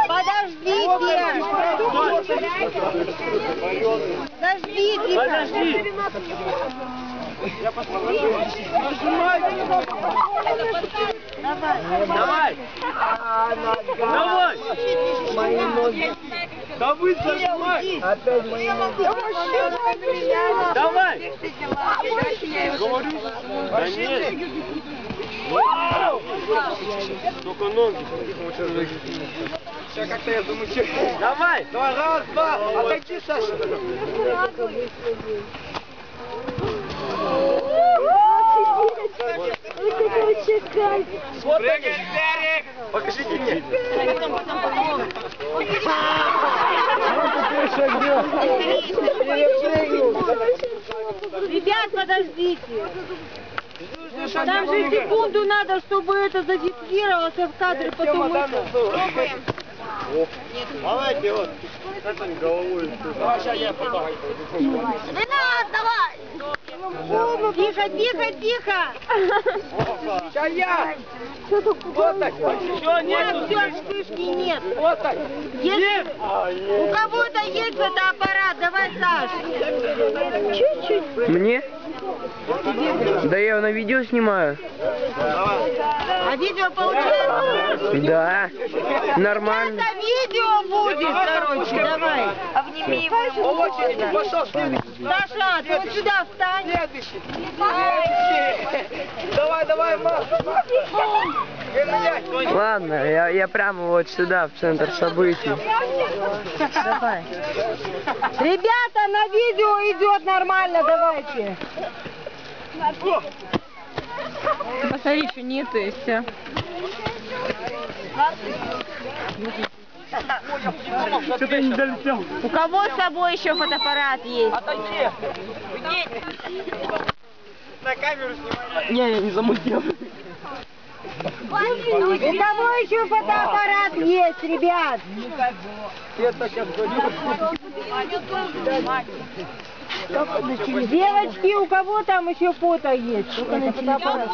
Подожди! Подождите! Подожди! Я посмотрю. Нажимай! Давай! Давай! Мои ноги! Да вы зажимай! Опять мои ноги! Давай! Говорю! Да нет! Только ноги. Сейчас как-то я думаю, что... Давай! Давай, раз, два! Отойди, Саша! Прыгай, Берег! Покажите мне! Ребят, подождите! Там же секунду надо, чтобы это зафиксировалось в кадре, потом мы... Давайте вот. Головой. Давай, сейчас я потом. Давай! Тихо, тихо, тихо! Сейчас я! Вот так. Все, нет, Все, вспышки нет. Вот так. Есть? У кого-то есть фотоаппарат, давай, Саш. Чуть-чуть. Мне? Да я его на видео снимаю. А видео получается? Да. Нормально. Это видео будет, короче, давай. Обними его. По очереди пошел, следующий. Саша, ты вот сюда встань. Следующий. Давай, давай, Маша. Ладно, я прямо вот сюда, в центр событий. Давай. Ребята, на видео идет нормально, давайте. Посмотри, что нет, и все. Что-то я не долетел. У кого с собой еще фотоаппарат есть? Отойди. На камеру снимай. Не, я не замутил. У кого еще фотоаппарат есть, ребят? Это сейчас Девочки, у кого там еще фото есть? Только на фотоаппарат.